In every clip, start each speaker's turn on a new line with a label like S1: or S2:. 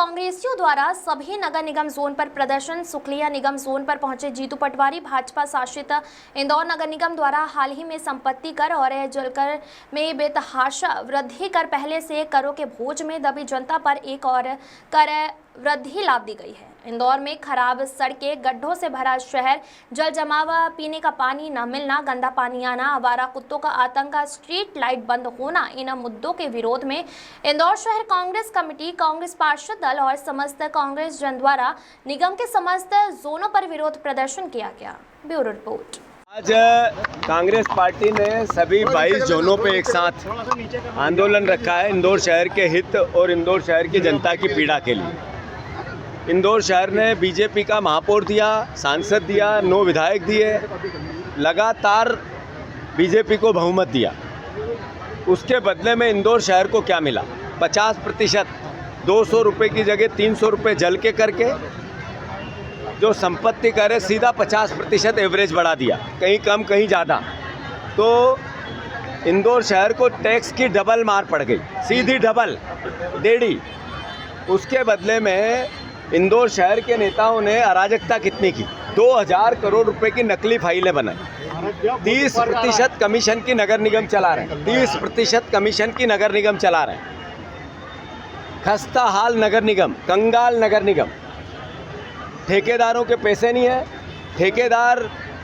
S1: कांग्रेसियों द्वारा सभी नगर निगम जोन पर प्रदर्शन। सुखलिया निगम जोन पर पहुंचे जीतू पटवारी। भाजपा शासित इंदौर नगर निगम द्वारा हाल ही में संपत्ति कर और जलकर में बेतहाशा वृद्धि कर पहले से करों के बोझ में दबी जनता पर एक और कर वृद्धि लाद दी गई है। इंदौर में खराब सड़कें, गड्ढों से भरा शहर, जल जमाव, पीने का पानी न मिलना, गंदा पानी आना, आवारा कुत्तों का आतंक, स्ट्रीट लाइट बंद होना, इन मुद्दों के विरोध में इंदौर शहर कांग्रेस कमेटी, कांग्रेस पार्षद दल और समस्त कांग्रेस जन द्वारा निगम के समस्त जोनों पर विरोध प्रदर्शन किया गया। Bureau report.
S2: आज कांग्रेस पार्टी ने सभी 22 जोनों पे एक साथ आंदोलन रखा है इंदौर शहर के हित और इंदौर शहर की जनता की पीड़ा के लिए। इंदौर शहर ने बीजेपी का महापौर दिया, सांसद दिया, 9 विधायक दिए, लगातार बीजेपी को बहुमत दिया। उसके बदले में इंदौर शहर को क्या मिला? 50%, 200 रुपये की जगह 300 रुपये जल के करके जो संपत्ति कर है सीधा 50% एवरेज बढ़ा दिया, कहीं कम कहीं ज़्यादा। तो इंदौर शहर को टैक्स की डबल मार पड़ गई, सीधी डबल, डेढ़ी। उसके बदले में इंदौर शहर के नेताओं ने अराजकता कितनी की? 2000 करोड़ रुपए की नकली फाइलें बनाई, 30% कमीशन की नगर निगम चला रहे हैं, 30% कमीशन की नगर निगम चला रहे हैं। खस्ता हाल नगर निगम, कंगाल नगर निगम। ठेकेदारों के पैसे नहीं है, ठेकेदार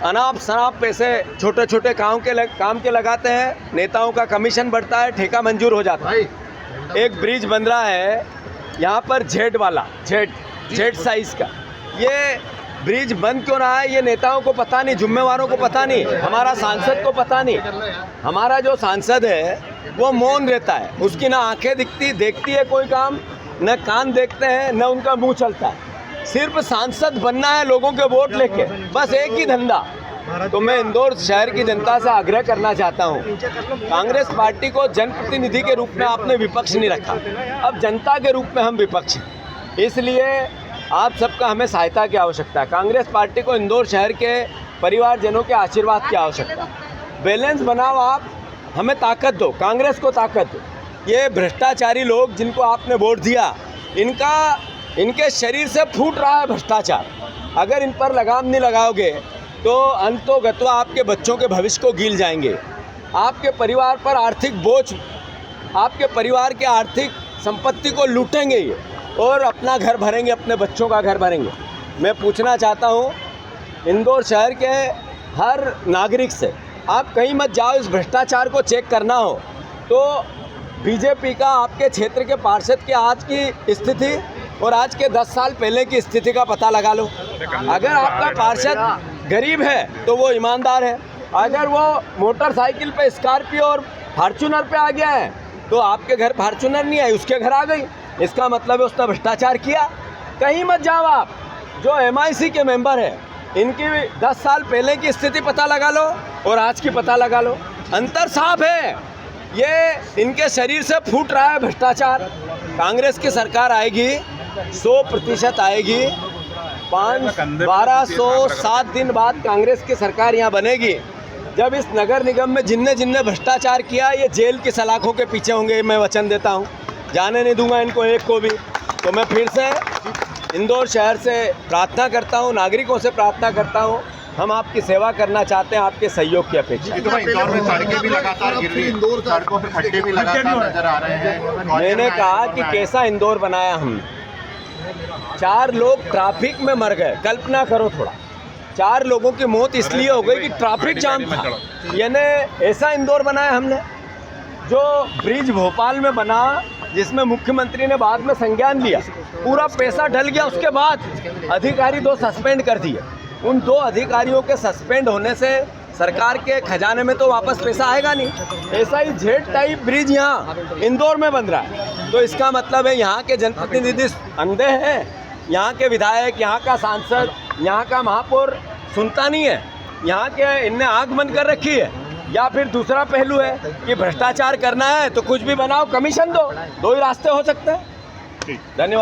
S2: अनाप शनाप पैसे छोटे छोटे काम के लगाते हैं, नेताओं का कमीशन बढ़ता है, ठेका मंजूर हो जाता है। एक ब्रिज बन रहा है यहाँ पर जेड वाला, जेड साइज का। ये ब्रिज बंद क्यों रहा है ये नेताओं को पता नहीं, जिम्मेवारों को पता नहीं, हमारा सांसद को पता नहीं। हमारा जो सांसद है वो मौन रहता है, उसकी ना आंखें देखती है कोई काम, न कान देखते हैं, न उनका मुंह चलता है। सिर्फ सांसद बनना है लोगों के वोट लेके, बस एक ही धंधा। तो मैं इंदौर शहर की जनता से आग्रह करना चाहता हूँ, कांग्रेस पार्टी को जनप्रतिनिधि के रूप में आपने विपक्ष नहीं रखा, अब जनता के रूप में हम विपक्ष हैं। इसलिए आप सबका हमें सहायता की आवश्यकता है। कांग्रेस पार्टी को इंदौर शहर के परिवारजनों के आशीर्वाद की आवश्यकता है। बैलेंस बनाओ, आप हमें ताकत दो, कांग्रेस को ताकत दो। ये भ्रष्टाचारी लोग जिनको आपने वोट दिया, इनके शरीर से फूट रहा है भ्रष्टाचार। अगर इन पर लगाम नहीं लगाओगे तो अंतोगत्वा आपके बच्चों के भविष्य को गिल जाएंगे। आपके परिवार पर आर्थिक बोझ, आपके परिवार के आर्थिक संपत्ति को लूटेंगे ये, और अपना घर भरेंगे, अपने बच्चों का घर भरेंगे। मैं पूछना चाहता हूँ इंदौर शहर के हर नागरिक से, आप कहीं मत जाओ, इस भ्रष्टाचार को चेक करना हो तो बीजेपी का आपके क्षेत्र के पार्षद की आज की स्थिति और आज के 10 साल पहले की स्थिति का पता लगा लो। अगर आपका पार्षद गरीब है तो वो ईमानदार है, अगर वो मोटरसाइकिल पे, स्कॉर्पियो और फॉर्च्यूनर पे आ गया है तो आपके घर फॉर्च्यूनर नहीं आई, उसके घर आ गई, इसका मतलब है उसने भ्रष्टाचार किया। कहीं मत जाओ आप, जो MIC के मेंबर है इनकी 10 साल पहले की स्थिति पता लगा लो और आज की पता लगा लो, अंतर साफ है। ये इनके शरीर से फूट रहा है भ्रष्टाचार। कांग्रेस की सरकार आएगी, 100% आएगी। 1207 दिन बाद कांग्रेस की सरकार यहाँ बनेगी। जब इस नगर निगम में जिनने भ्रष्टाचार किया ये जेल की सलाखों के पीछे होंगे, मैं वचन देता हूँ, जाने नहीं दूंगा इनको एक को भी। तो मैं फिर से इंदौर शहर से प्रार्थना करता हूँ, नागरिकों से प्रार्थना करता हूँ, हम आपकी सेवा करना चाहते हैं, आपके सहयोग की अपेक्षा।
S3: इंदौर में सड़कें भी लगातार गिर रही हैं, सड़कों पे खड्डे भी लगातार नजर आ रहे हैं।
S2: मैंने कहा कि कैसा इंदौर बनाया हमने। 4 लोग ट्रैफिक में मर गए, कल्पना करो थोड़ा। 4 लोगों की मौत इसलिए हो गई कि ट्रैफिक जाम था। यानी ऐसा इंदौर बनाया हमने। जो ब्रिज भोपाल में बना, जिसमें मुख्यमंत्री ने बाद में संज्ञान लिया, पूरा पैसा डल गया, उसके बाद अधिकारी 2 सस्पेंड कर दिए। उन 2 अधिकारियों के सस्पेंड होने से सरकार के खजाने में तो वापस पैसा आएगा नहीं। ऐसा ही जेड टाइप ब्रिज यहाँ इंदौर में बन रहा है। तो इसका मतलब है यहाँ के जनप्रतिनिधि अंधे हैं, यहाँ के विधायक, यहाँ का सांसद, यहाँ का महापौर सुनता नहीं है, यहाँ के इनने आँख बंद कर रखी है। या फिर दूसरा पहलू है कि भ्रष्टाचार करना है तो कुछ भी बनाओ, कमीशन दो, 2 ही रास्ते हो सकते हैं। धन्यवाद।